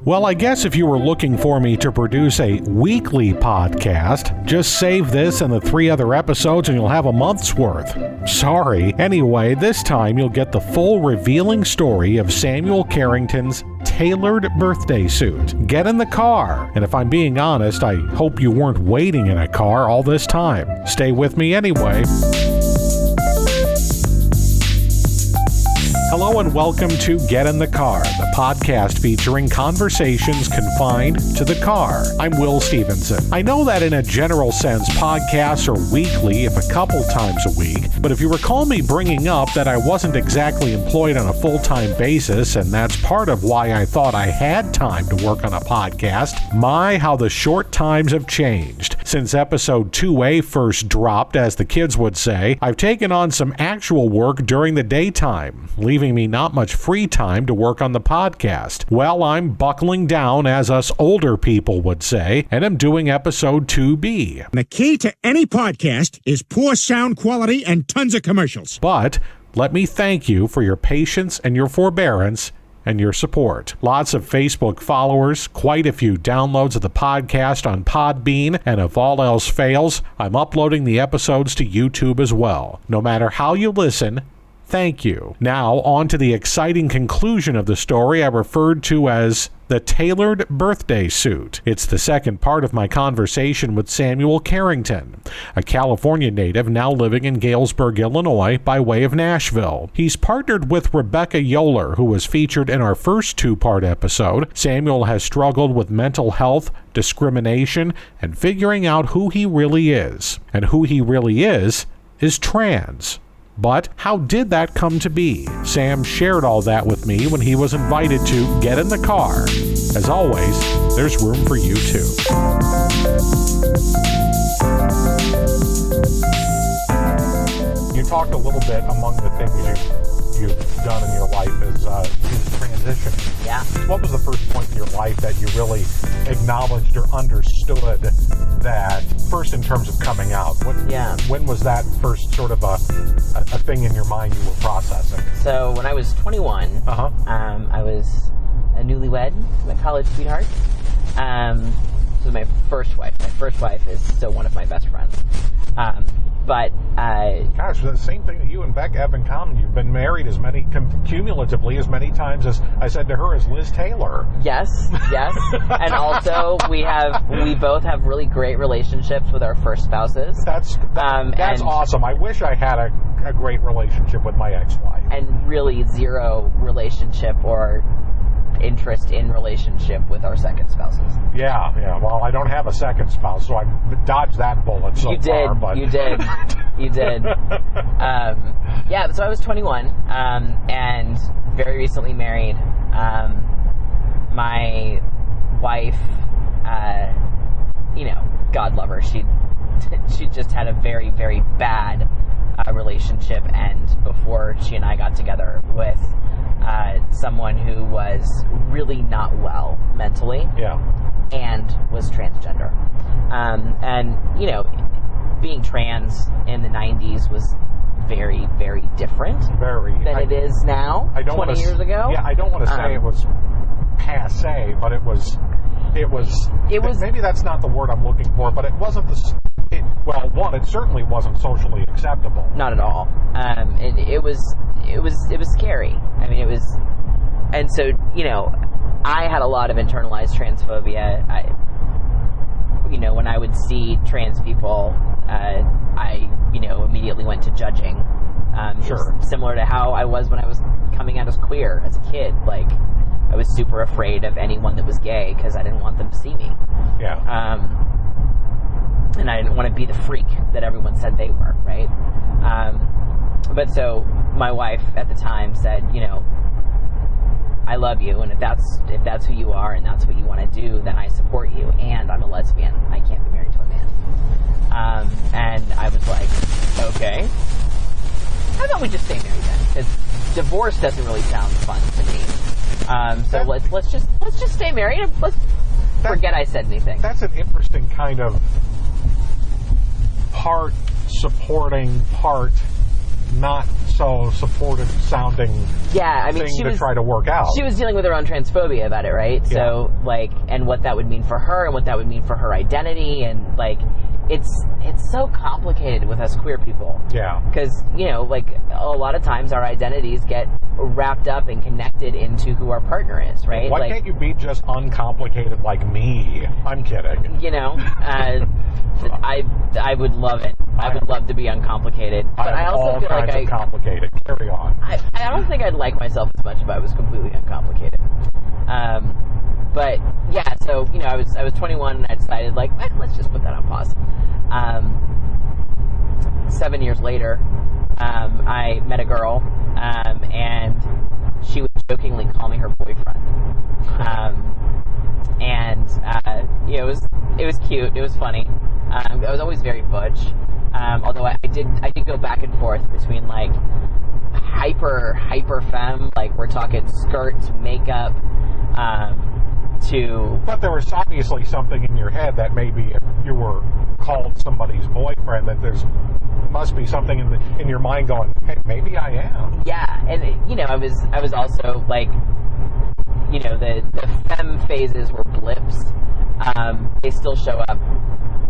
Well, I guess if you were looking for me to produce a weekly podcast, just save this and the 3 other episodes and you'll have a month's worth. Sorry. Anyway, this time you'll get the full revealing story of Samuel Carrington's tailored birthday suit. Get in the car. And if I'm being honest, I hope you weren't waiting in a car all this time. Stay with me anyway. Hello and welcome to Get in the Car, the podcast featuring conversations confined to the car. I'm Will Stevenson. I know that in a general sense, podcasts are weekly, if a couple times a week, but if you recall me bringing up that I wasn't exactly employed on a full-time basis, and that's part of why I thought I had time to work on a podcast, my, how the short times have changed. Since episode 2A first dropped, as the kids would say, I've taken on some actual work during the daytime, leaving me not much free time to work on the podcast. Well, I'm buckling down, as us older people would say, and I'm doing episode 2B. The key to any podcast is poor sound quality and tons of commercials. But let me thank you for your patience and your forbearance and your support. Lots of Facebook followers, quite a few downloads of the podcast on Podbean, and if all else fails, I'm uploading the episodes to YouTube as well. No matter how you listen, thank you. Now, on to the exciting conclusion of the story I referred to as the tailored birthday suit. It's the second part of my conversation with Samuel Carrington, a California native now living in Galesburg, Illinois, by way of Nashville. He's partnered with Rebecca Yowler, who was featured in our first 2-part episode. Samuel has struggled with mental health, discrimination, and figuring out who he really is. And who he really is trans. But how did that come to be? Sam shared all that with me when he was invited to get in the car. As always, there's room for you too. You talked a little bit among the things you've done in your life is transition. Yeah. What was the first point in your life that you really acknowledged or understood that, first in terms of coming out? When was that first sort of a thing in your mind you were processing? So when I was 21, I was a newlywed, my college sweetheart. This was my first wife. My first wife is still one of my best friends. Gosh, the same thing that you and Beck have in common. You've been married cumulatively as many times as I said to her as Liz Taylor. Yes. And also we both have really great relationships with our first spouses. That's awesome. I wish I had a great relationship with my ex-wife. And really zero relationship or interest in relationship with our second spouses. Yeah. Well, I don't have a second spouse, so I dodged that bullet so far. But You did. So I was 21 and very recently married. My wife, God love her, she just had a very, very bad relationship, and before she and I got together with someone who was really not well mentally, and was transgender, being trans in the 90s was very, very different than it is now. 20 years ago. Yeah, I don't want to say it was passé, but it was. Maybe that's not the word I'm looking for, but it wasn't it certainly wasn't socially acceptable. Not at all. It was scary. I mean, it was, and so I had a lot of internalized transphobia. When I would see trans people, I immediately went to judging. Sure. Similar to how I was when I was coming out as queer as a kid. Like, I was super afraid of anyone that was gay because I didn't want them to see me. Yeah. And I didn't want to be the freak that everyone said they were, right? But so my wife at the time said, I love you, and if that's who you are and that's what you want to do, then I support you. And I'm a lesbian. I can't be married to a man. And I was like, okay. How about we just stay married then? Because divorce doesn't really sound fun to me. So let's just stay married. Let's forget I said anything. That's an interesting kind of part supporting, part not so supportive sounding thing to try to work out. She was dealing with her own transphobia about it, right? Yeah. So, like, and what that would mean for her and what that would mean for her identity, and, like, it's so complicated with us queer people. Yeah. Because, you know, like, a lot of times our identities get wrapped up and connected into who our partner is, right? Why can't you be just uncomplicated like me? I'm kidding. You know, I would love it. I would love to be uncomplicated. But I also feel like I'm complicated. Carry on. I don't think I'd like myself as much if I was completely uncomplicated. But yeah, so you know, I was 21 and I decided like, let's just put that on pause. 7 years later, I met a girl, and she would jokingly call me her boyfriend. You know, it was cute. It was funny. I was always very butch. Although I did go back and forth between like hyper femme, like we're talking skirts, makeup, But there was obviously something in your head that maybe if you were called somebody's boyfriend, that there's must be something in your mind going, hey, maybe I am. Yeah, and you know, I was also like, you know, the femme phases were blips. They still show up.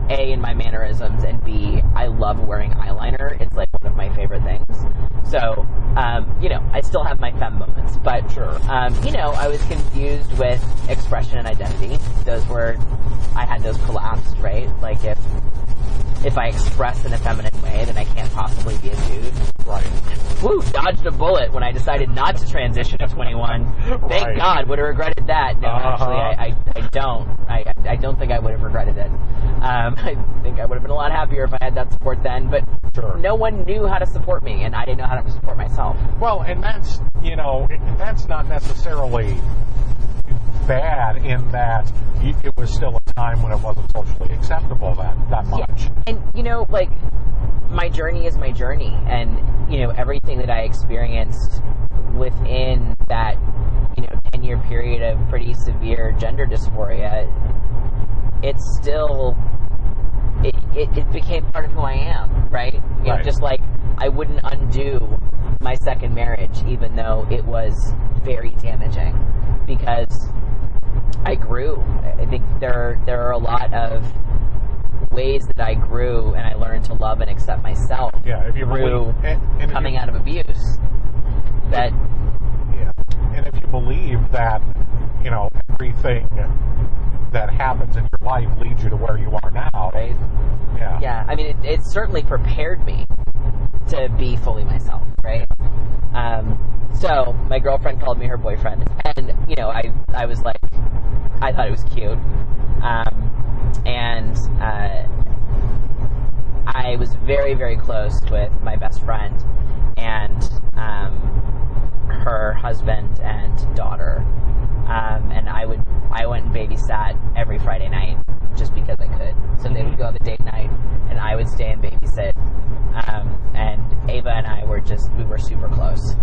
A, in my mannerisms, and B, I love wearing eyeliner. It's like one of my favorite things. So, you know, I still have my femme moments, but, sure. You know, I was confused with expression and identity. I had those collapsed, right? Like if I express in a feminine way, then I can't possibly be a dude. Right. Woo, dodged a bullet when I decided not to transition at 21. Thank God, would have regretted that. No, actually, I don't. I don't think I would have regretted it. I think I would have been a lot happier if I had that support then, but sure. No one knew how to support me, and I didn't know how to support myself. Well, and that's, you know, that's not necessarily bad in that it was still a time when it wasn't socially acceptable that much. Yeah. And, you know, like, my journey is my journey, and, you know, everything that I experienced within that, you know, 10-year period of pretty severe gender dysphoria, it's still, it became part of who I am, right? You know, just like I wouldn't undo my second marriage, even though it was very damaging, because I grew. I think there are a lot of ways that I grew, and I learned to love and accept myself. Yeah, if you grew coming out of abuse. That. Yeah, and if you believe that, you know, everything that happens in your life leads you to where you are now, right? Yeah. Yeah, I mean, it certainly prepared me to be fully myself, right? So my girlfriend called me her boyfriend, and you know, I was like, I thought it was cute, and I was very, very close with my best friend and her husband and daughter, and I went and babysat every Friday night just because I could. So they would go have a date night, and I would stay and babysit. And Ava and I were super close.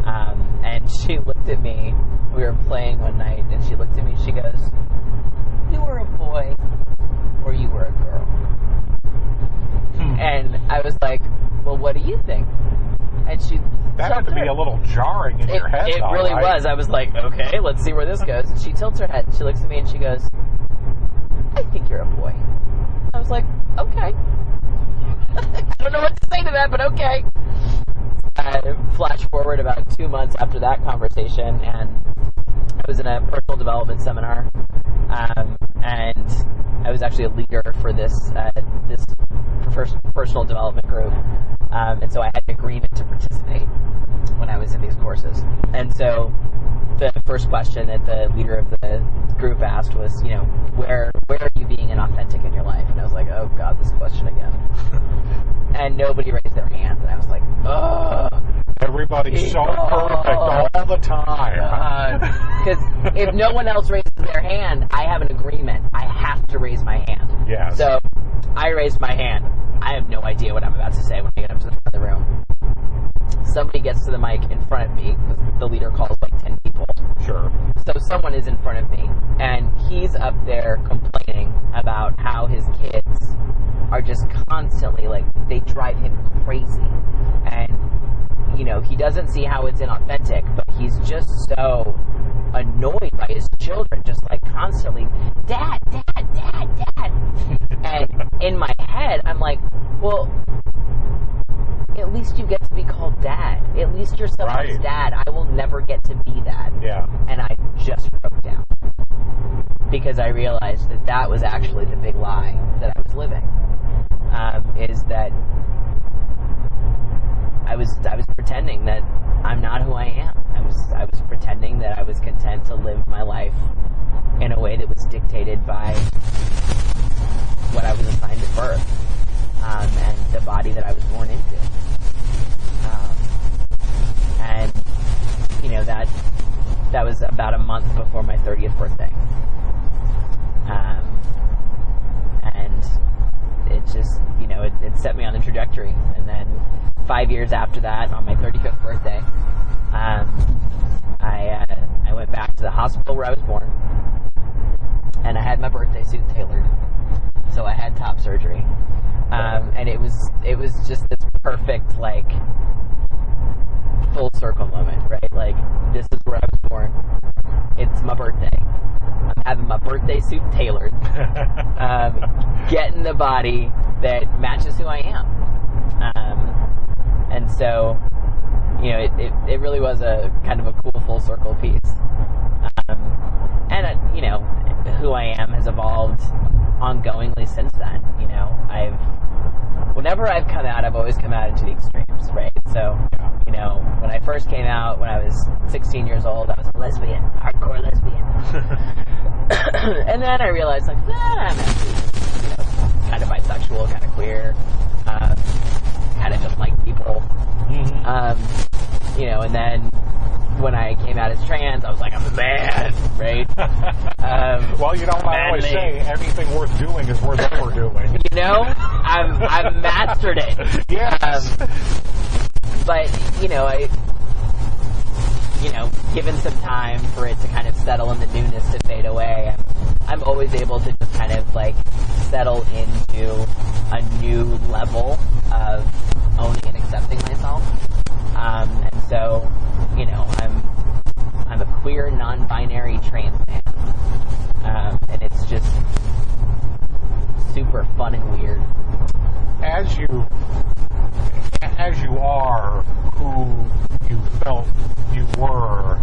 And she looked at me. We were playing one night, and she looked at me. She goes, "You were a boy, or you were a girl." And I was like, "Well, what do you think?" And she. That had to be a little jarring in your head. It really was. I was like, okay, let's see where this goes. And she tilts her head, and she looks at me, and she goes, "I think you're a boy." I was like, okay. I don't know what to say to that, but okay. Flash forward about 2 months after that conversation, and I was in a personal development seminar, and I was actually a leader for this personal development group, and so I had an agreement to participate when I was in these courses. And so the first question that the leader of the group asked was, you know, where are you being inauthentic in your life? And I was like, oh God, this question again. And nobody raised their hand, and I was like, oh. Everybody's so perfect all the time. Because if no one else raises their hand, I have an agreement. I have to raise my hand. Yes. So I raised my hand. I have no idea what I'm about to say when I get up to the front of the room. Somebody gets to the mic in front of me. The leader calls like 10 people. Sure. So someone is in front of me, and he's up there complaining about how his kids are just constantly, like, they drive him crazy. And, he doesn't see how it's inauthentic, but he's just so annoyed by his children, just like constantly, Dad, Dad, Dad, Dad. And in my head, I'm like, well, at least you get to be called Dad. At least you're someone's dad. I will never get to be that. Yeah. And I just broke down because I realized that was actually the big lie that I was living. Is that I was pretending that I'm not who I am. I was pretending that I was content to live my life in a way that was dictated by what I was assigned at birth, and the body that I was born into. And that was about a month before my 30th birthday. And it just, it set me on the trajectory. And then 5 years after that, on my 35th birthday, I went back to the hospital where I was born, and I had my birthday suit tailored. So I had top surgery. And it was just this perfect, like, full circle moment, right? Like, this is where I was born. It's my birthday. I'm having my birthday suit tailored. Getting the body that matches who I am. And so, it really was a kind of a cool full circle piece. And, who I am has evolved ongoingly since then. Whenever I've come out, I've always come out into the extremes, right? So, when I first came out, when I was 16 years old, I was a lesbian, hardcore lesbian. And then I realized, like, I'm actually, kind of bisexual, kind of queer, kind of just like people. And then when I came out as trans, I was like, I'm a man, right? Well, I always say anything worth doing is worth overdoing. I've mastered it. Yes. But, given some time for it to kind of settle and the newness to fade away, I'm always able to just kind of, like, settle into a new level of owning and accepting myself. And so, I'm a queer, non-binary trans man. And it's just super fun and weird. As you are who you felt you were,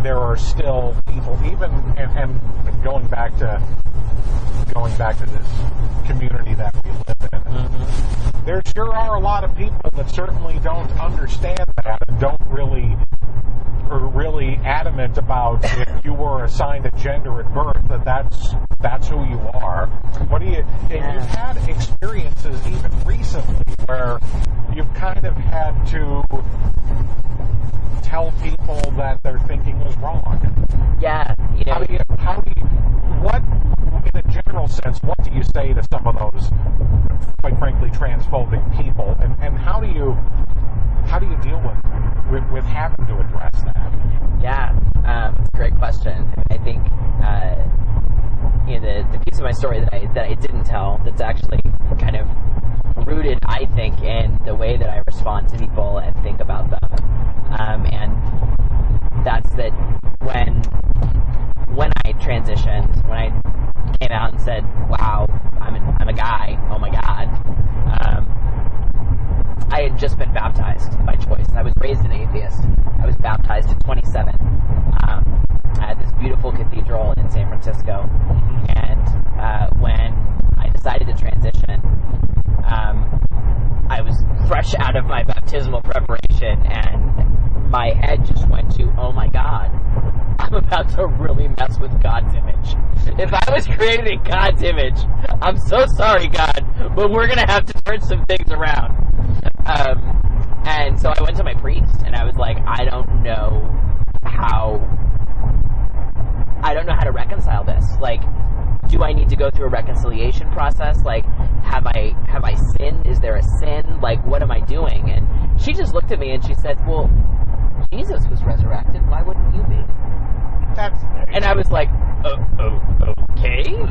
there are still people, even and going back to this community that we live in. Mm-hmm. There sure are a lot of people that certainly don't understand that and don't really are really adamant about if you were assigned a gender at birth that's who you are. What do you? And you've had experiences even recently where you've kind of had to tell people that their thinking was wrong. Yeah. What, in a general sense, what do you say to some of those, quite frankly, transphobic people, and how do you deal with having to address that? Yeah, it's a great question. I think the piece of my story that I didn't tell, that's actually kind of rooted, I think, in the way that I respond to people and think about them, and that's that when I transitioned, when I came out and said, "Wow, I'm a guy," oh my God. I had just been baptized by choice. I was raised an atheist. I was baptized at 27 at this beautiful cathedral in San Francisco. And when I decided to transition, I was fresh out of my baptismal preparation, and my head just went to, oh my God, I'm about to really mess with God's image. If I was created in God's image, I'm so sorry, God, but we're going to have to turn some things around. And so I went to my priest, and I was like, I don't know how to reconcile this. Like, do I need to go through a reconciliation process? Like, have I sinned? Is there a sin? Like, what am I doing? And she just looked at me and she said, well, Jesus was resurrected. Why wouldn't you be? And I was like, okay.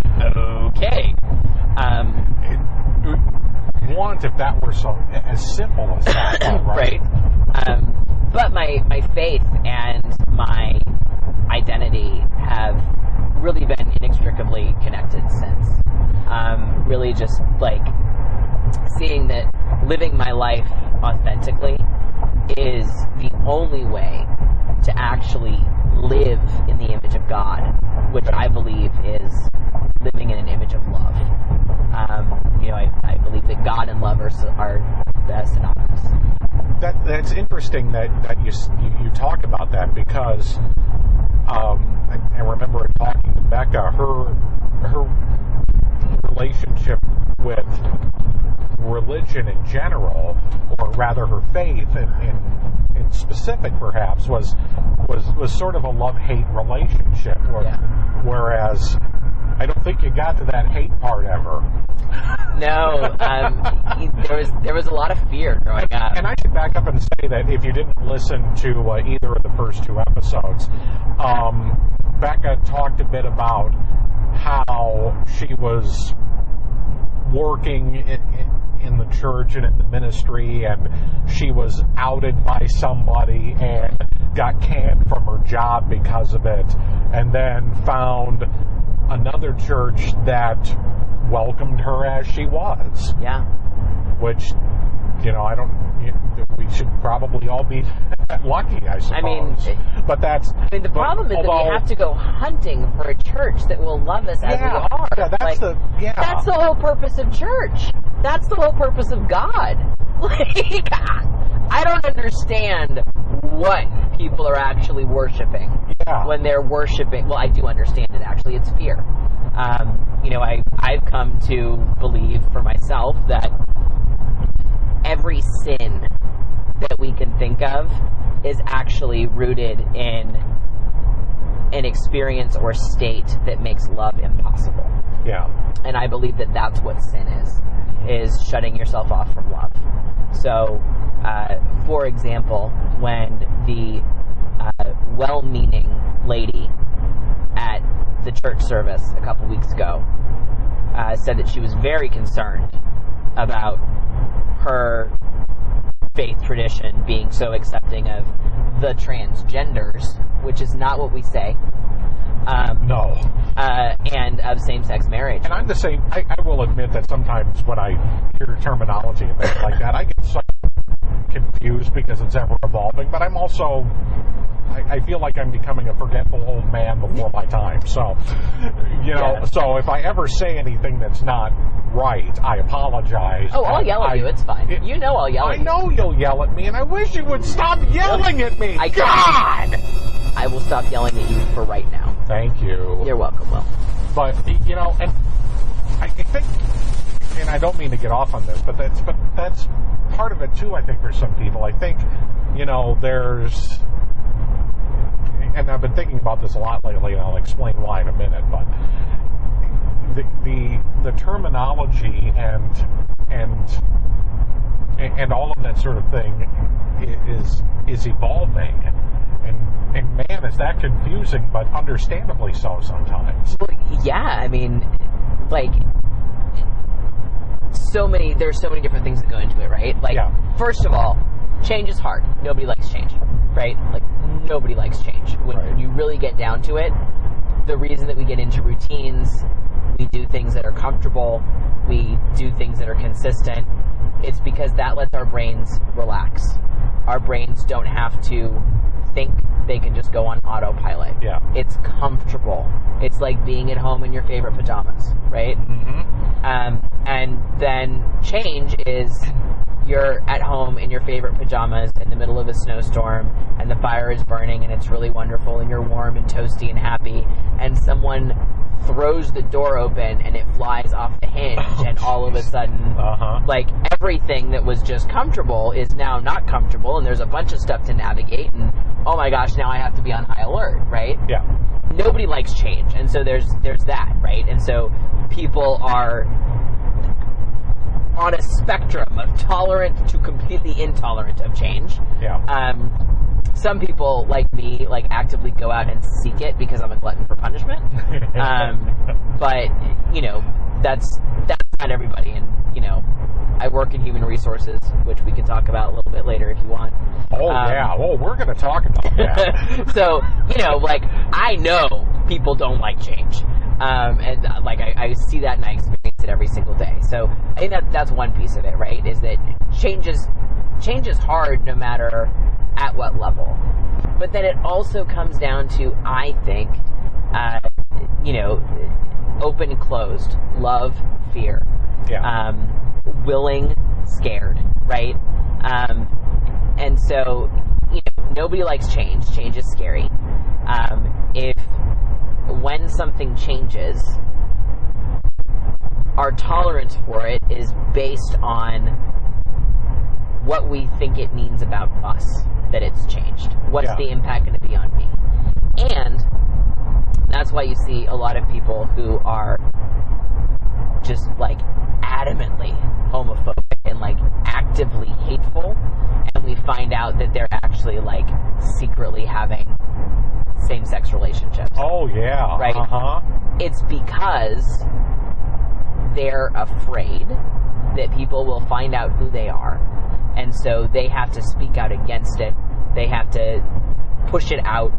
Want if that were so as simple as that, right? But my faith and my identity have really been inextricably connected since. Really just like seeing that living my life authentically is the only way to actually live in the image of God, which I believe is living in an image of love. I believe that God and love are synonymous. That's interesting that you talk about that, because I remember talking to Becca, her relationship with religion in general, or rather her faith in specific perhaps, was sort of a love-hate relationship, whereas I don't think you got to that hate part ever. No, there was a lot of fear growing up. And I should back up and say that if you didn't listen to either of the first two episodes, Becca talked a bit about how she was working in the church and in the ministry, and she was outed by somebody and got canned from her job because of it, and then found another church that welcomed her as she was. Yeah. Which, we should probably all be lucky, I suppose. But the problem is that we have to go hunting for a church that will love us as we are. Yeah, that's the whole purpose of church. That's the whole purpose of God. I don't understand what people are actually worshiping when they're worshiping. Well, I do understand it, actually. It's fear. I've come to believe for myself that every sin that we can think of is actually rooted in an experience or state that makes love impossible. Yeah. And I believe that that's what sin is shutting yourself off from love. So, for example, when the well-meaning lady at the church service a couple weeks ago said that she was very concerned about her faith tradition being so accepting of the transgenders, which is not what we say. No. And of same-sex marriage. And I'm the same. I will admit that sometimes when I hear terminology and things like that, I get so confused because it's ever evolving. But I'm also, I feel like I'm becoming a forgetful old man before my time. So, so if I ever say anything that's not right, I apologize. Oh, I'll yell at you. It's fine. I'll yell at you. I know you'll yell at me, and I wish you would stop yelling at me. God! I will stop yelling at you for right now. Thank you. You're welcome, Will. But, and I think, and I don't mean to get off on this, but that's part of it too, I think, for some people. I think, there's, and I've been thinking about this a lot lately, and I'll explain why in a minute, but the terminology and all of that sort of thing is evolving. And man, is that confusing, but understandably so sometimes. Well, yeah, there's so many different things that go into it, right? First of all, change is hard. Nobody likes change, right? Nobody likes change. When you really get down to it, the reason that we get into routines, we do things that are comfortable, we do things that are consistent, it's because that lets our brains relax. Our brains don't have to think, they can just go on autopilot. Yeah. It's comfortable. It's like being at home in your favorite pajamas, right? Mm-hmm. And then change is you're at home in your favorite pajamas in the middle of a snowstorm, and the fire is burning, and it's really wonderful, and you're warm and toasty and happy, and someone throws the door open and it flies off the hinge, and all of a sudden, everything that was just comfortable is now not comfortable, and there's a bunch of stuff to navigate, and oh my gosh, now I have to be on high alert, right? Yeah. Nobody likes change, and so there's that, right? And so people are on a spectrum of tolerant to completely intolerant of change. Yeah. Some people, like me, actively go out and seek it because I'm a glutton for punishment. But, that's not everybody. And, I work in human resources, which we can talk about a little bit later if you want. Oh, yeah. Oh, we're going to talk about that. So, I know people don't like change. And I see that and I experience it every single day. So I think that's one piece of it, right? Is that change is hard no matter at what level. But then it also comes down to, I think, open and closed, love, fear, willing, scared, right? And so, nobody likes change. Change is scary. When something changes, our tolerance for it is based on what we think it means about us that it's changed. What's the impact going to be on me? And that's why you see a lot of people who are just adamantly homophobic and actively hateful, and we find out that they're actually secretly having same-sex relationships. Oh, yeah. Right? Uh-huh. It's because they're afraid that people will find out who they are, and so they have to speak out against it. They have to push it out,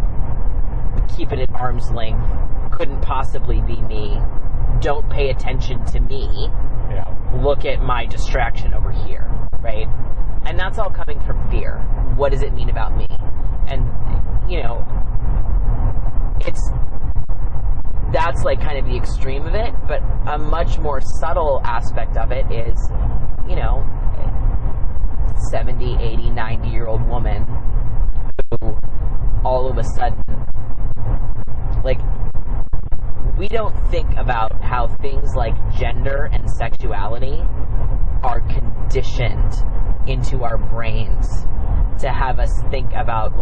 keep it at arm's length. Couldn't possibly be me. Don't pay attention to me. Yeah. Look at my distraction over here, right? And that's all coming from fear. What does it mean about me? And, that's kind of the extreme of it, but a much more subtle aspect of it is, 70, 80, 90-year-old woman who all of a sudden, we don't think about how things like gender and sexuality are conditioned into our brains to have us think about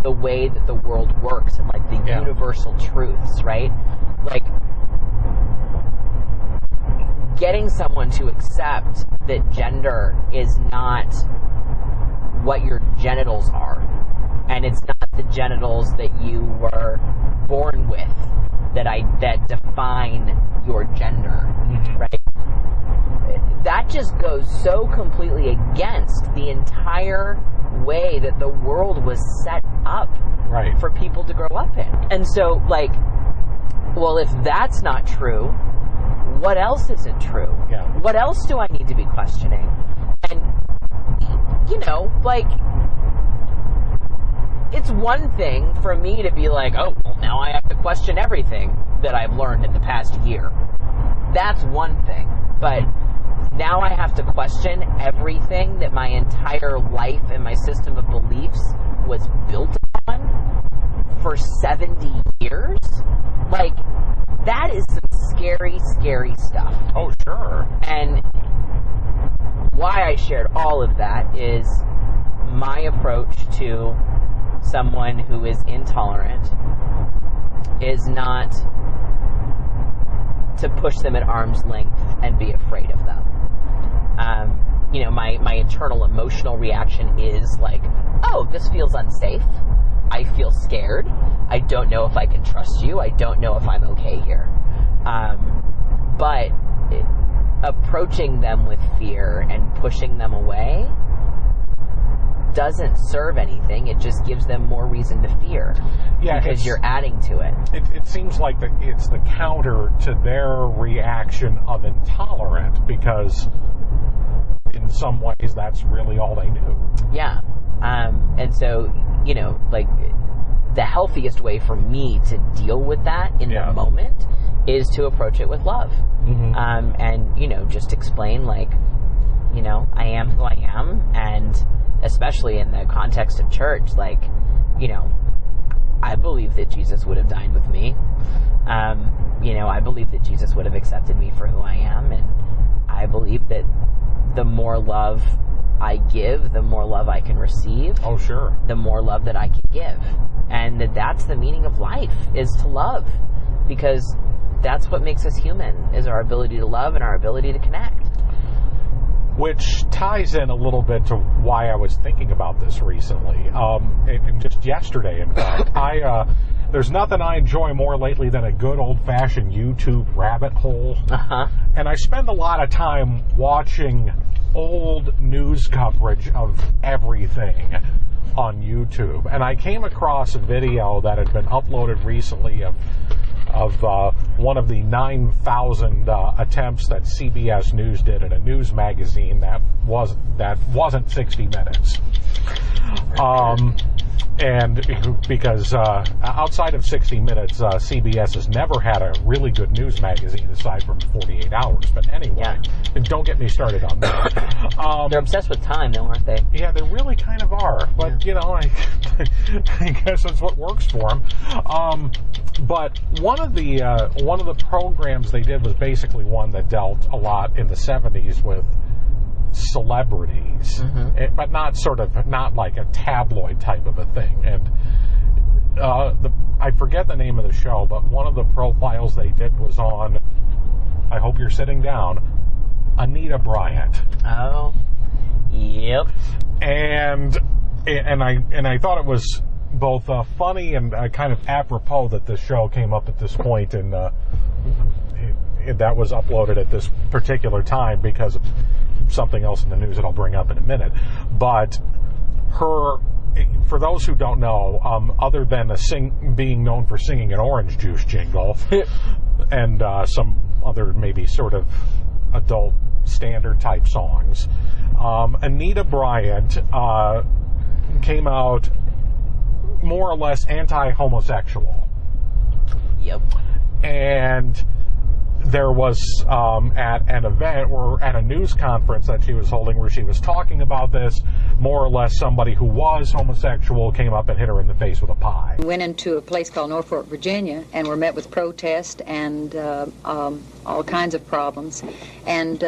the way that the world works and the universal truths, right? Getting someone to accept that gender is not what your genitals are, and it's not the genitals that you were born with that define your gender, right? That just goes so completely against the entire way that the world was set up for people to grow up in. And so, well, if that's not true, what else isn't true? Yeah. What else do I need to be questioning? And, it's one thing for me to be oh, well, now I have to question everything that I've learned in the past year. That's one thing. But now I have to question everything that my entire life and my system of beliefs was built on for 70 years? That is some scary, scary stuff. Oh, sure. And why I shared all of that is my approach to someone who is intolerant is not to push them at arm's length and be afraid of them. My internal emotional reaction is oh, this feels unsafe. I feel scared. I don't know if I can trust you. I don't know if I'm okay here. But approaching them with fear and pushing them away doesn't serve anything. It just gives them more reason to fear. Because you're adding to it. It seems like it's the counter to their reaction of intolerant, because in some ways that's really all they knew. Yeah. And so, the healthiest way for me to deal with that in the moment is to approach it with love. And, just explain, I am who I am, and especially in the context of church, I believe that Jesus would have dined with me. I believe that Jesus would have accepted me for who I am, and I believe that the more love I give, the more love I can receive. Oh, sure. The more love that I can give. And that's the meaning of life, is to love. Because that's what makes us human, is our ability to love and our ability to connect. Which ties in a little bit to why I was thinking about this recently. And just yesterday, in fact, there's nothing I enjoy more lately than a good old-fashioned YouTube rabbit hole. And I spend a lot of time watching old news coverage of everything on YouTube. And I came across a video that had been uploaded recently of one of the 9,000 attempts that CBS News did at a news magazine that wasn't 60 Minutes. And because outside of 60 Minutes, CBS has never had a really good news magazine aside from 48 Hours. But anyway, and don't get me started on that. They're obsessed with time, though, aren't they? Yeah, they really kind of are. But, you know, I guess that's what works for them. But one of the programs they did was basically one that dealt a lot in the 70s with celebrities, but not like a tabloid type of a thing. And I forget the name of the show, but one of the profiles they did was on, I hope you're sitting down, Anita Bryant. Oh, yep. And I thought it was both funny and kind of apropos that this show came up at this point, and that was uploaded at this particular time because of something else in the news that I'll bring up in a minute. But for those who don't know, other than being known for singing an orange juice jingle and some other maybe sort of adult standard type songs, Anita Bryant came out more or less anti-homosexual. Yep. And there was at an event or at a news conference that she was holding where she was talking about this, more or less somebody who was homosexual came up and hit her in the face with a pie. We went into a place called Norfolk, Virginia, and were met with protest and all kinds of problems. And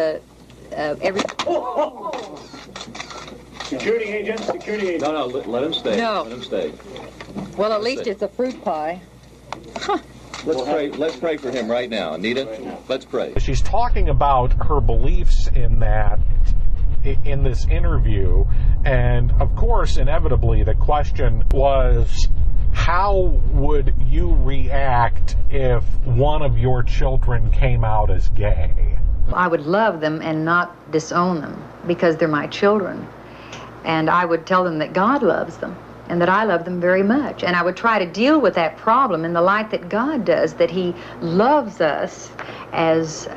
Security agent, security agent. No, let him stay. No. Let him stay. Well, at least it's a fruit pie. Let's pray for him right now. Anita, let's pray. She's talking about her beliefs in this interview, and of course, inevitably, the question was, how would you react if one of your children came out as gay? I would love them and not disown them because they're my children. And I would tell them that God loves them and that I love them very much. And I would try to deal with that problem in the light that God does, that He loves us as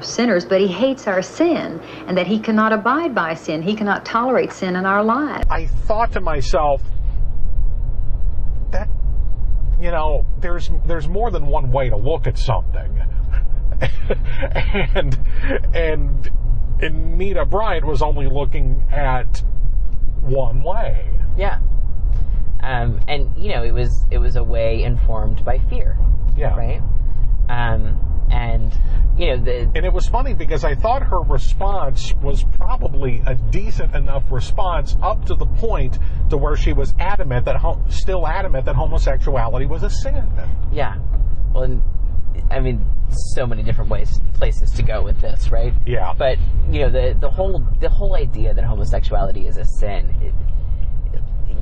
sinners, but He hates our sin, and that He cannot abide by sin. He cannot tolerate sin in our lives. I thought to myself, that, you know, there's more than one way to look at something. and Anita Bryant was only looking at one way. Yeah. And you know, it was a way informed by fear. Yeah. Right. And you know, and it was funny because I thought her response was probably a decent enough response up to the point to where she was still adamant that homosexuality was a sin. Yeah. Well, I mean, so many different places to go with this, right? Yeah. But you know, the whole idea that homosexuality is a sin,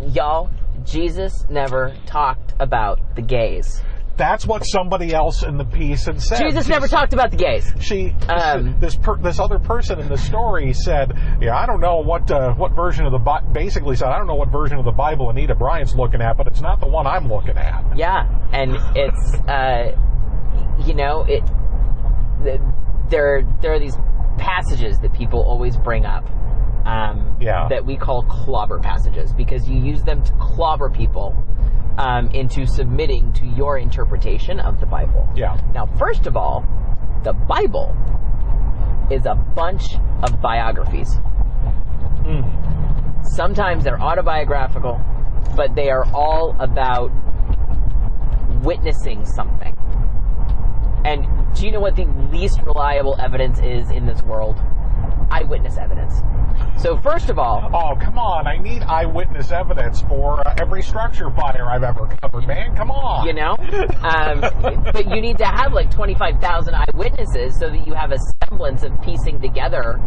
y'all, Jesus never talked about the gays. That's what somebody else in the piece had said. Jesus never talked about the gays. This other person in the story said, "Yeah, I don't know what version of the basically said I don't know what version of the Bible Anita Bryant's looking at, but it's not the one I'm looking at." Yeah, and it's you know, there are these passages that people always bring up. That we call clobber passages, because you use them to clobber people into submitting to your interpretation of the Bible. Yeah. Now, first of all, the Bible is a bunch of biographies. Sometimes they're autobiographical, but they are all about witnessing something. And do you know what the least reliable evidence is in this world? Eyewitness evidence. So first of all... Oh, come on. I need eyewitness evidence for every structure fire I've ever covered, man. Come on. You know? But you need to have like 25,000 eyewitnesses so that you have a semblance of piecing together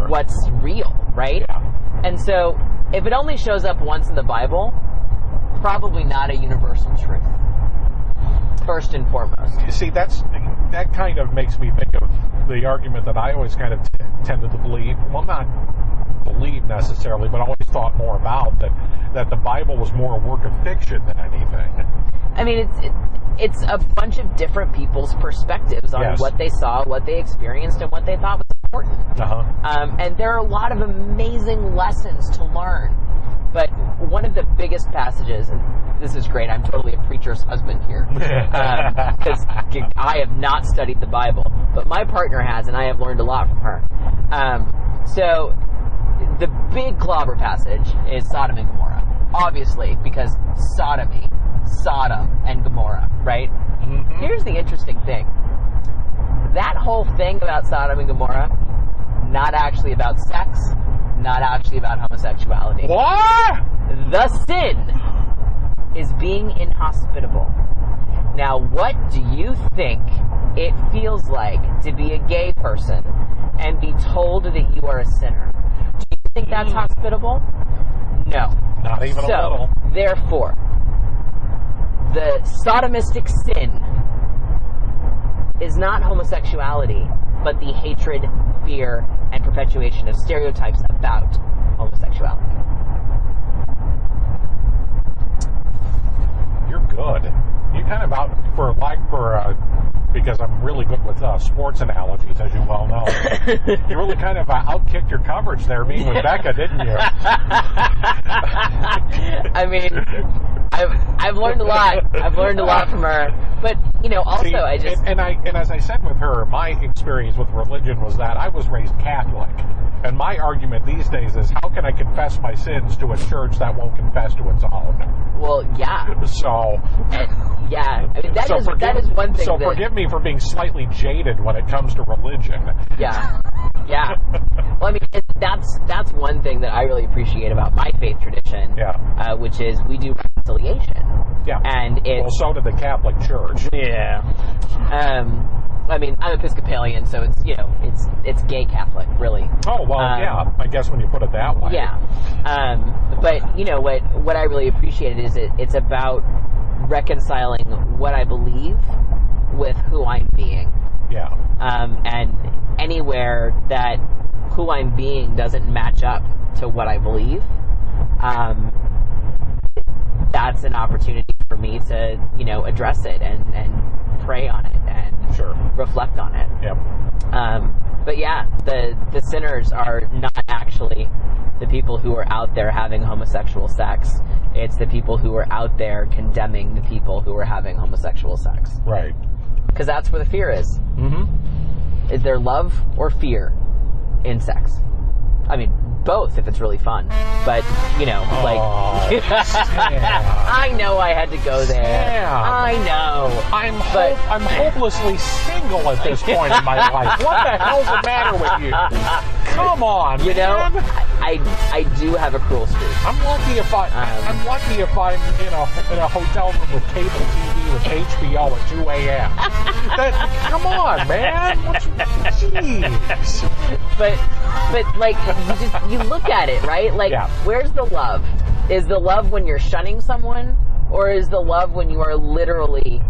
what's real, right? Yeah. And so if it only shows up once in the Bible, probably not a universal truth. first and foremost. See, that kind of makes me think of the argument that I always kind of tended to believe. Well, not believe necessarily, but always thought more about that the Bible was more a work of fiction than anything. I mean, it's a bunch of different people's perspectives on what they saw, what they experienced, and what they thought was important. And there are a lot of amazing lessons to learn. But one of the biggest passages, and this is great, I'm totally a preacher's husband here, because I have not studied the Bible, but my partner has, and I have learned a lot from her. So the big clobber passage is Sodom and Gomorrah, obviously, because sodomy, Sodom and Gomorrah, right? Mm-hmm. Here's the interesting thing. That whole thing about Sodom and Gomorrah, not actually about sex, not actually about homosexuality. What? The sin is being inhospitable. Now, what do you think it feels like to be a gay person and be told that you are a sinner? Do you think that's hospitable? No. Not even a little. Therefore, the sodomistic sin is not homosexuality, but the hatred, fear, and perpetuation of stereotypes about homosexuality. You're good. You kind of because I'm really good with sports analogies, as you well know. You really kind of outkicked your coverage there, being with Becca, didn't you? I mean, I've learned a lot. I've learned a lot from her. But also, see, and as I said with her, my experience with religion was that I was raised Catholic, and my argument these days is, how can I confess my sins to a church that won't confess to its own? Well, yeah. So, yeah, I mean, that is one thing. So forgive me for being slightly jaded when it comes to religion. Yeah. Well, I mean, that's one thing that I really appreciate about my faith tradition. Yeah. Which is we do reconciliation. Yeah. And so did the Catholic Church. Yeah. I mean, I'm Episcopalian, so it's gay Catholic, really. Oh, well, yeah, I guess when you put it that way. Yeah. But, what I really appreciated is it's about reconciling what I believe with who I'm being. Yeah. And anywhere that who I'm being doesn't match up to what I believe, that's an opportunity for me to, address it and pray on it and reflect on it. Yep. But yeah, the sinners are not actually the people who are out there having homosexual sex. It's the people who are out there condemning the people who are having homosexual sex. Right. Because that's where the fear is. Mm-hmm. Is there love or fear in sex? I mean, both if it's really fun. But, I know I had to go there. Sam, I know. I'm hopelessly single at this point in my life. What the hell's the matter with you? Come on, man. I do have a cruel streak. I'm lucky if I'm in a hotel room with cable TV with HBO at 2 a.m. Come on, man. Jeez. But you look at it, right? Where's the love? Is the love when you're shunning someone, or is the love when you are literally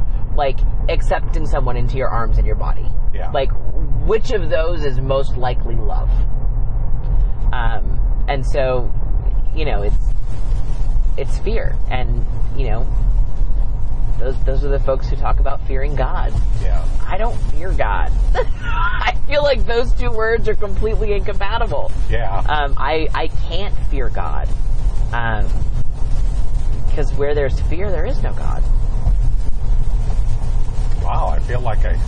accepting someone into your arms and your body? Yeah. Which of those is most likely love? And so, it's fear, and those are the folks who talk about fearing God. Yeah. I don't fear God. I feel like those two words are completely incompatible. Yeah. I can't fear God. Because where there's fear, there is no God. Wow, I feel like I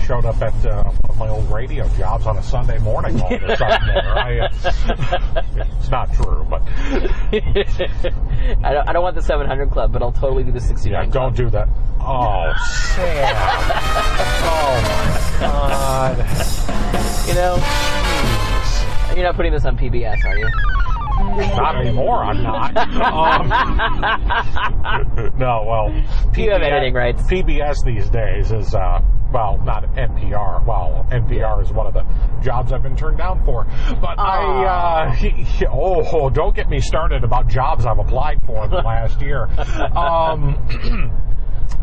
showed up at one of my old radio jobs on a Sunday morning all of a sudden there. It's not true, but I don't want the 700 Club, but I'll totally do the 69 Club. Don't do that. Oh, Sam. Oh, my God. You're not putting this on PBS, are you? Not anymore, I'm not. No, well, you have editing rights. PBS these days is, not NPR. Well, NPR is one of the jobs I've been turned down for. But don't get me started about jobs I've applied for in the last year.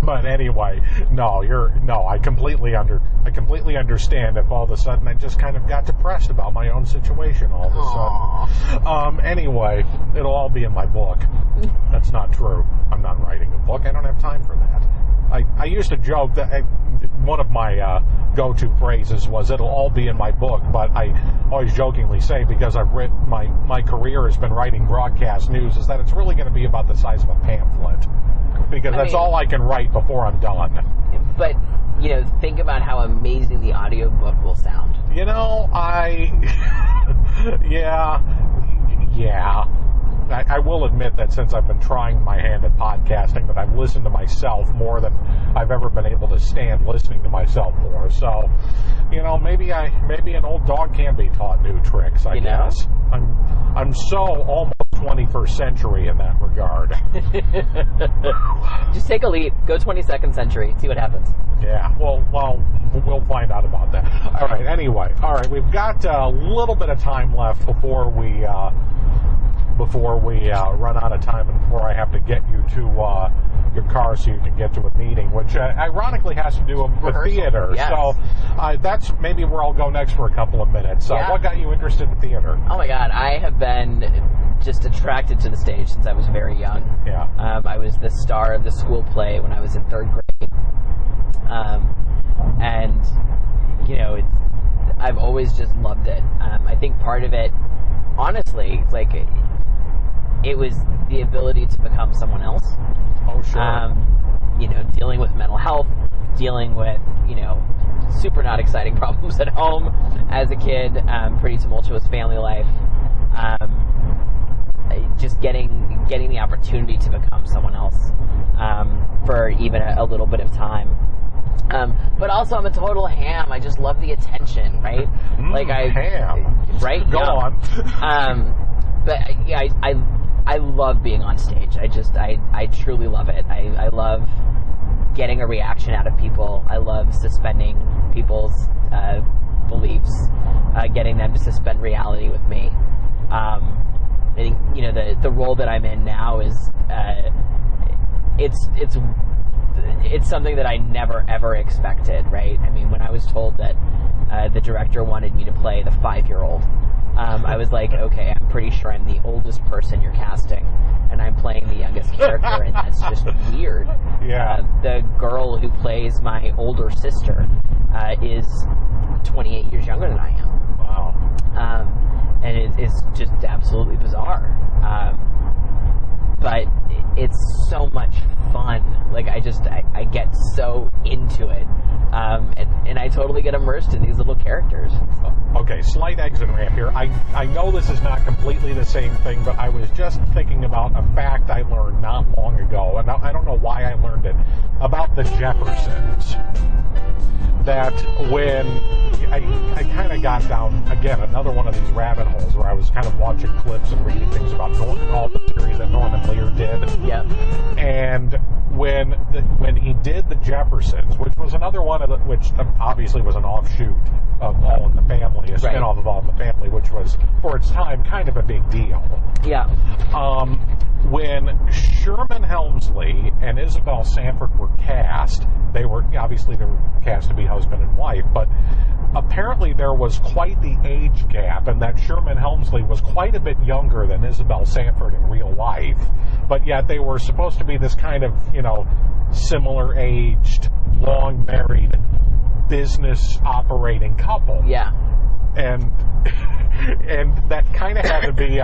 But anyway, I completely understand if all of a sudden I just kind of got depressed about my own situation all of a sudden. Anyway, it'll all be in my book. That's not true. I'm not writing a book. I don't have time for that. I used to joke that one of my go-to phrases was, it'll all be in my book, but I always jokingly say, because I've written, my career has been writing broadcast news, is that it's really going to be about the size of a pamphlet. Because that's all I can write before I'm done. But, think about how amazing the audiobook will sound. I will admit that since I've been trying my hand at podcasting, that I've listened to myself more than I've ever been able to stand listening to myself for. So, maybe an old dog can be taught new tricks, I guess. I'm so almost 21st century in that regard. Just take a leap. Go 22nd century. See what happens. Yeah. Well, we'll find out about that. All right. Anyway. All right. We've got a little bit of time left before we run out of time and before I have to get you to your car so you can get to a meeting, which ironically has to do with theater. Yes. So that's maybe where I'll go next for a couple of minutes. So what got you interested in theater? Oh my God, I have been just attracted to the stage since I was very young. Yeah. I was the star of the school play when I was in 3rd grade. And I've always just loved it. I think part of it, honestly, like, it was the ability to become someone else. Oh, sure. Dealing with mental health, dealing with, super not exciting problems at home as a kid, pretty tumultuous family life. Just getting the opportunity to become someone else for even a little bit of time. But also, I'm a total ham. I just love the attention, right? Ham. Right? Go on. But yeah, I love being on stage. I truly love it. I love getting a reaction out of people. I love suspending people's beliefs, getting them to suspend reality with me. I think the role that I'm in now is it's something that I never ever expected. Right? I mean, when I was told that the director wanted me to play the 5-year-old. I was like, okay, I'm pretty sure I'm the oldest person you're casting, and I'm playing the youngest character, and that's just weird. Yeah. The girl who plays my older sister is 28 years younger than I am. Wow. And it's just absolutely bizarre. But it's so much fun. Like, I get so into it. And I totally get immersed in these little characters. Okay, slight exit ramp here. I know this is not completely the same thing, but I was just thinking about a fact I learned not long ago, and I don't know why I learned it, about the Jeffersons. That when I kind of got down, again, another one of these rabbit holes where I was kind of watching clips and reading things about all the series that Norman Lear did. Yep. And when he did the Jeffersons, which was another one which obviously was an offshoot of All in the Family, a spinoff of All in the Family, which was, for its time, kind of a big deal. Yeah. When Sherman Hemsley and Isabel Sanford were cast, they were cast to be husband and wife, but apparently there was quite the age gap, and that Sherman Hemsley was quite a bit younger than Isabel Sanford in real life, but yet they were supposed to be this kind of, similar aged, long married, business operating couple. Yeah. And that kind of had to be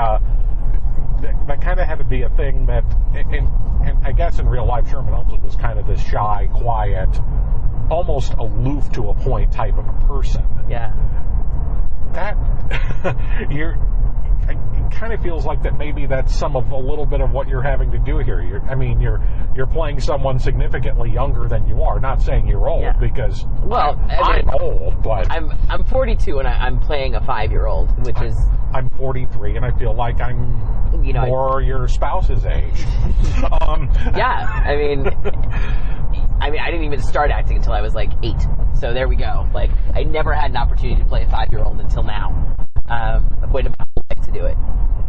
a thing that, and I guess in real life, Sherman Hemsley was kind of this shy, quiet, almost aloof to a point type of a person. Yeah. That it kind of feels like that maybe that's a little bit of what you're having to do here. You're playing someone significantly younger than you are. Not saying you're old, because I'm old, but I'm 42 and I'm playing a 5-year-old, which is I'm 43 and I feel like I'm more your spouse's age. Yeah, I mean, I didn't even start acting until I was like 8. So there we go. Like, I never had an opportunity to play a 5-year-old until now. I've waited my whole life to do it.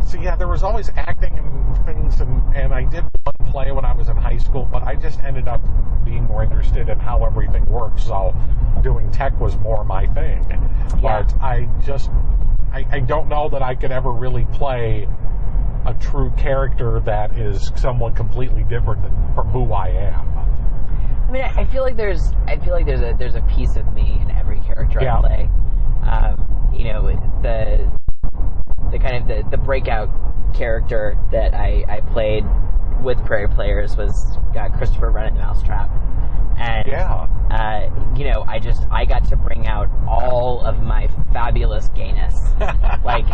So yeah, there was always acting and things, and I did one play when I was in high school, but I just ended up being more interested in how everything works, so doing tech was more my thing. Yeah. But I don't know that I could ever really play a true character that is someone completely different from who I am. I mean, I feel like there's a piece of me in every character I play. The kind of the breakout character that I played with Prairie Players was Christopher Wren in the Mousetrap, and I got to bring out all of my fabulous gayness, like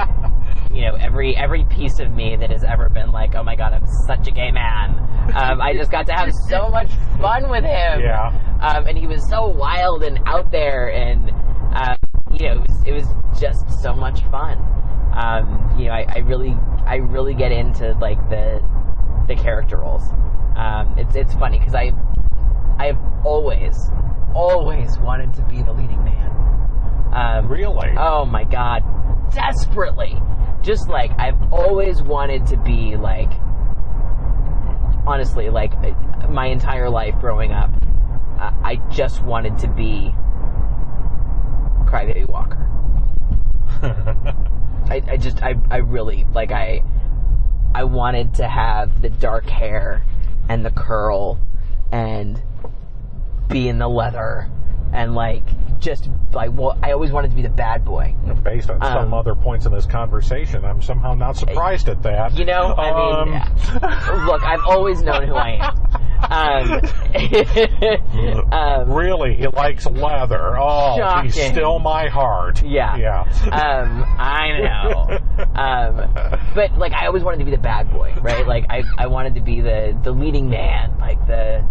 every piece of me that has ever been like, oh my god, I'm such a gay man. I just got to have so much fun with him. And he was so wild and out there, and it was just so much fun. I really get into like the character roles. It's funny because I've always wanted to be the leading man. Really? Oh my god, desperately. Just like I've always wanted to be like, honestly, like my entire life growing up, I just wanted to be Crybaby Walker. I really, like, I wanted to have the dark hair and the curl and be in the leather and, like, just, like, well, I always wanted to be the bad boy. Based on some other points in this conversation, I'm somehow not surprised at that. I mean, look, I've always known who I am. Really, he likes leather. Oh, shocking. He's still my heart. Yeah. I know. But like, I always wanted to be the bad boy, right? Like, I wanted to be the leading man, like the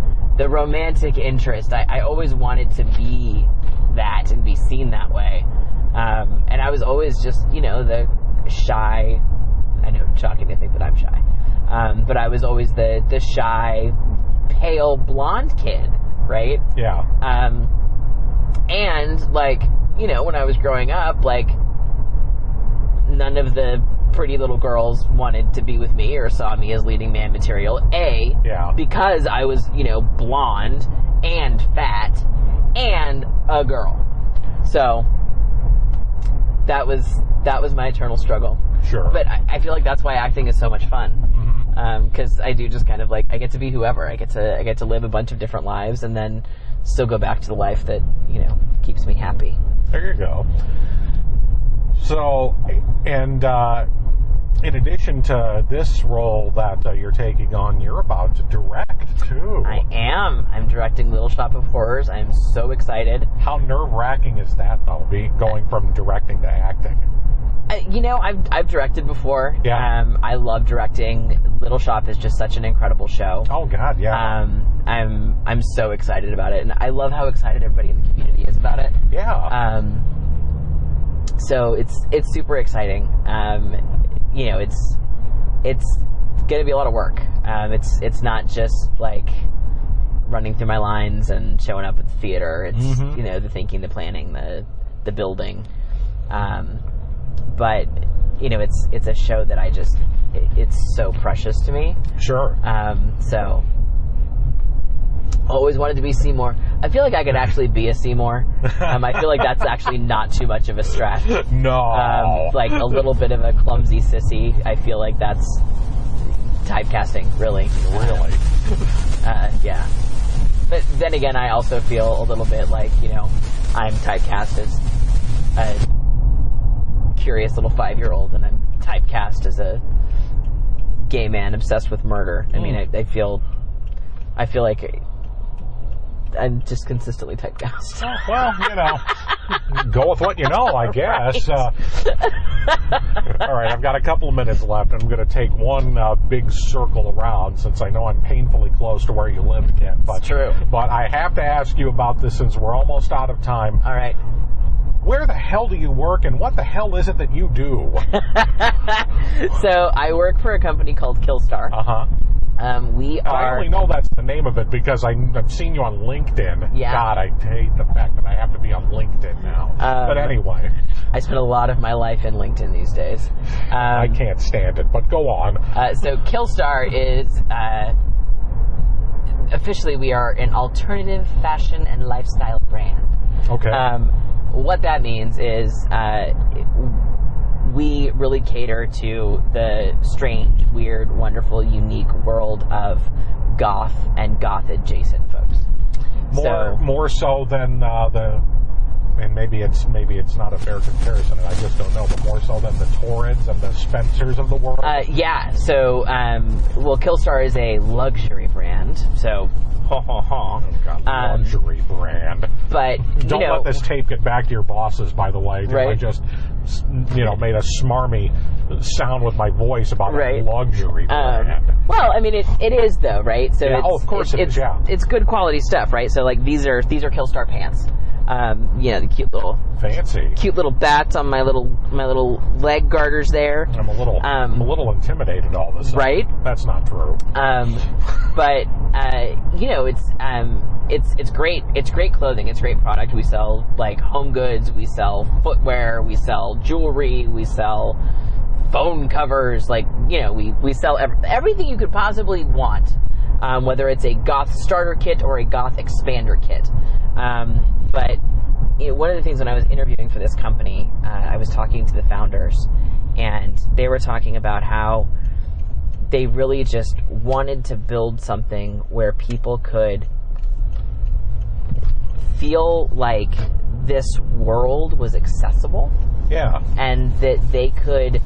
romantic interest. I always wanted to be that and be seen that way. And I was always just, the shy. I know, shocking to think that I'm shy. But I was always the shy, pale blonde kid, right? Yeah. And like, when I was growing up, like, none of the pretty little girls wanted to be with me or saw me as leading man material. Because I was, blonde and fat and a girl. So that was my eternal struggle. Sure. But I feel like that's why acting is so much fun. Because I do just kind of like, I get to be whoever. I get to live a bunch of different lives and then still go back to the life that, keeps me happy. There you go. So, and in addition to this role that you're taking on, you're about to direct, too. I am. I'm directing Little Shop of Horrors. I'm so excited. How nerve-wracking is that, though, going from directing to acting? I've directed before. Yeah. I love directing. Little Shop is just such an incredible show. Oh God, yeah. I'm so excited about it, and I love how excited everybody in the community is about it. Yeah. So it's super exciting. It's gonna be a lot of work. It's not just like running through my lines and showing up at the theater. It's the thinking, the planning, the building. But it's a show that it's so precious to me. Sure. So always wanted to be Seymour. I feel like I could actually be a Seymour. I feel like that's actually not too much of a stretch. No. Like a little bit of a clumsy sissy. I feel like that's typecasting, really. Really? Yeah. But then again, I also feel a little bit like, I'm typecast as a curious little 5-year-old, and I'm typecast as a gay man obsessed with murder. I mean, I feel like I'm just consistently typecast. Well, go with what you know, I guess. All right, I've got a couple of minutes left. I'm going to take one big circle around since I know I'm painfully close to where you live again. But, it's true. But I have to ask you about this since we're almost out of time. All right. Where the hell do you work, and what the hell is it that you do? So I work for a company called Killstar. Uh-huh. I only know that's the name of it because I've seen you on LinkedIn. Yeah. God, I hate the fact that I have to be on LinkedIn now. But anyway. I spend a lot of my life in LinkedIn these days. I can't stand it, but go on. So Killstar is officially we are an alternative fashion and lifestyle brand. Okay. What that means is we really cater to the strange, weird, wonderful, unique world of goth and goth-adjacent folks. More so than and maybe it's not a fair comparison, and I just don't know, but more so than the Torrids and the Spencers of the world? Yeah. So, Killstar is a luxury brand, so... Oh, God, luxury brand. But, don't let this tape get back to your bosses, by the way. Right. I just, made a smarmy sound with my voice about a luxury brand. Well, I mean, it is, though, right? So of course it is, yeah. It's good quality stuff, right? So, like, these are Killstar pants. The cute little bats on my little leg garters there. I'm a little intimidated all this. Right? That's not true. But it's great. It's great clothing. It's great product. We sell like home goods. We sell footwear. We sell jewelry. We sell phone covers. Like we sell everything you could possibly want. Whether it's a goth starter kit or a goth expander kit. But one of the things when I was interviewing for this company, I was talking to the founders, and they were talking about how they really just wanted to build something where people could feel like this world was accessible. Yeah. And that they could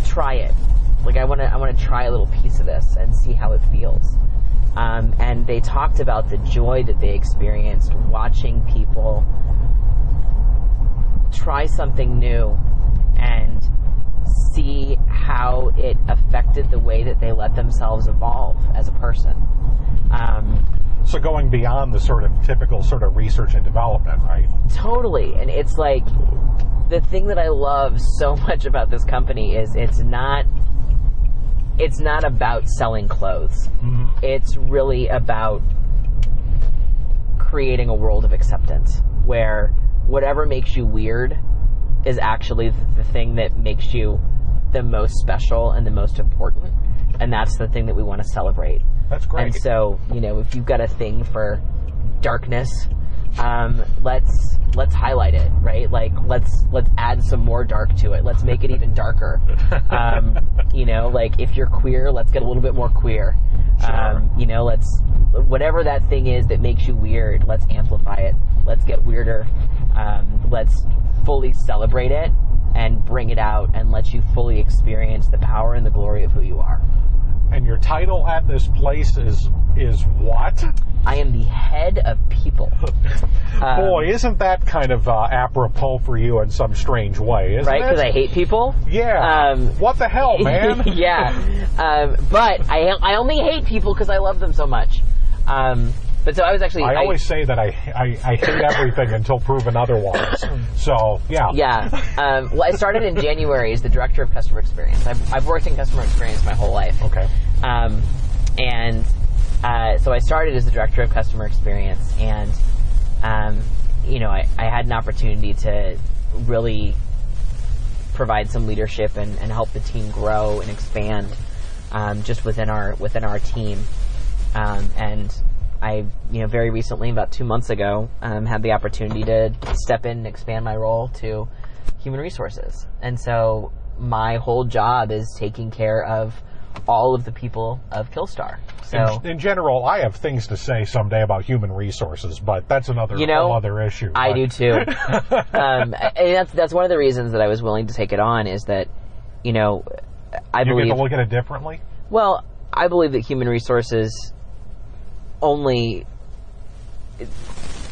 try it. Like I want to try a little piece of this and see how it feels. And they talked about the joy that they experienced watching people try something new and see how it affected the way that they let themselves evolve as a person. So going beyond the sort of typical sort of research and development, right? Totally. And it's like the thing that I love so much about this company is it's not about selling clothes. Mm-hmm. It's really about creating a world of acceptance where whatever makes you weird is actually the thing that makes you the most special and the most important. And that's the thing that we want to celebrate. That's great. And so, if you've got a thing for darkness, let's highlight it, right? Like let's add some more dark to it. Let's make it even darker. Like if you're queer, let's get a little bit more queer. Sure. Let's whatever that thing is that makes you weird, let's amplify it. Let's get weirder. Let's fully celebrate it and bring it out and let you fully experience the power and the glory of who you are. And your title at this place is what? I am the head of people. Boy, isn't that kind of apropos for you in some strange way, isn't it? Right, because I hate people? Yeah. What the hell, man? Yeah. But I only hate people because I love them so much. But so I was actually... I always say that I hate everything until proven otherwise. So, yeah. Yeah. Well, I started in January as the Director of Customer Experience. I've worked in customer experience my whole life. Okay. So I started as the Director of Customer Experience, and, I had an opportunity to really provide some leadership and help the team grow and expand just within our team. And I, very recently, about 2 months ago, had the opportunity to step in and expand my role to human resources. And so my whole job is taking care of all of the people of Killstar. So in general, I have things to say someday about human resources, but that's whole other issue. I do too. And that's one of the reasons that I was willing to take it on is that, I believe... You get to look at it differently? Well, I believe that human resources only...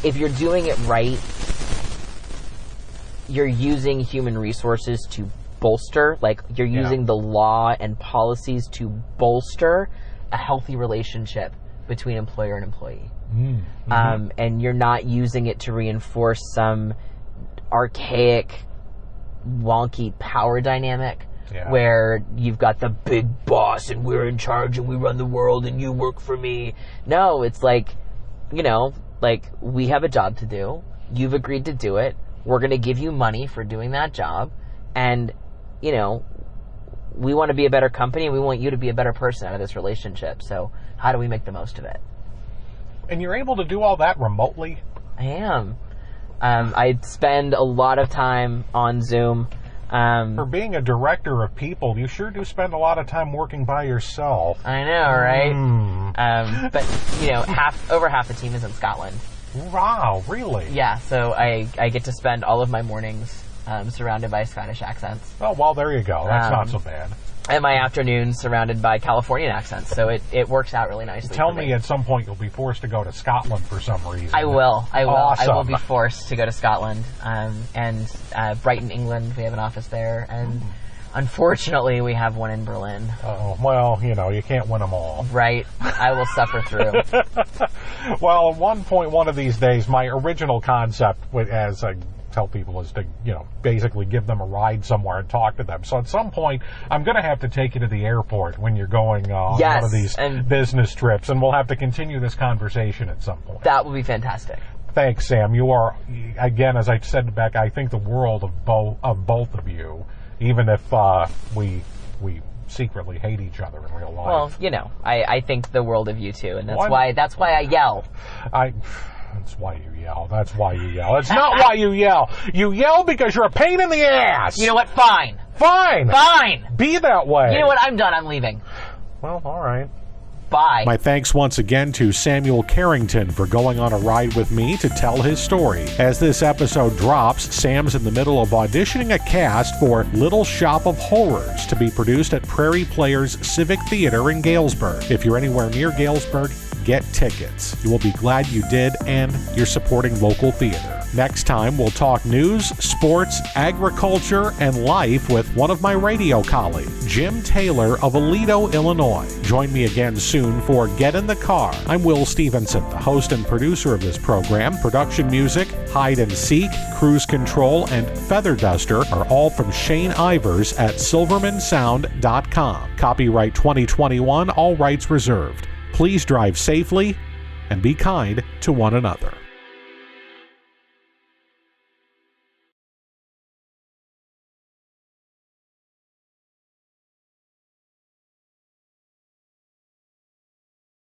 If you're doing it right, you're using human resources to bolster, like you're using the law and policies to bolster a healthy relationship between employer and employee. Mm-hmm. And you're not using it to reinforce some archaic, wonky power dynamic where you've got the big boss and we're in charge and we run the world and you work for me. No, it's like, we have a job to do. You've agreed to do it. We're going to give you money for doing that job. And, we want to be a better company, and we want you to be a better person out of this relationship. So how do we make the most of it? And you're able to do all that remotely? I am. I spend a lot of time on Zoom. For being a director of people, you sure do spend a lot of time working by yourself. I know, right? But, over half the team is in Scotland. Wow, really? Yeah, so I get to spend all of my mornings surrounded by Scottish accents. Oh, well, there you go. That's not so bad. And my afternoons surrounded by Californian accents, so it works out really nicely. Tell me at some point you'll be forced to go to Scotland for some reason. I will. Awesome. I will be forced to go to Scotland. And Brighton, England, we have an office there. And unfortunately, we have one in Berlin. Oh, well, you can't win them all. Right. I will suffer through. Well, at one point, one of these days, my original concept, as I tell people, is to, basically give them a ride somewhere and talk to them. So at some point, I'm going to have to take you to the airport when you're going on one of these business trips, and we'll have to continue this conversation at some point. That would be fantastic. Thanks, Sam. You are, again, as I said to Becca, I think the world of both of you, even if we secretly hate each other in real life. Well, I think the world of you too, and that's why I yell. That's why you yell. That's why you yell. It's not why you yell. You yell because you're a pain in the ass. You know what? Fine. Fine. Fine. Be that way. You know what? I'm done. I'm leaving. Well, all right. Bye. My thanks once again to Samuel Carrington for going on a ride with me to tell his story. As this episode drops, Sam's in the middle of auditioning a cast for Little Shop of Horrors to be produced at Prairie Players Civic Theater in Galesburg. If you're anywhere near Galesburg, get tickets. You will be glad you did, and you're supporting local theater. Next time, we'll talk news, sports, agriculture, and life with one of my radio colleagues, Jim Taylor of Aledo, Illinois. Join me again soon for Get in the Car. I'm Will Stevenson, the host and producer of this program. Production music, Hide and Seek, Cruise Control, and Feather Duster are all from Shane Ivers at silvermansound.com. Copyright 2021, all rights reserved. Please drive safely and be kind to one another.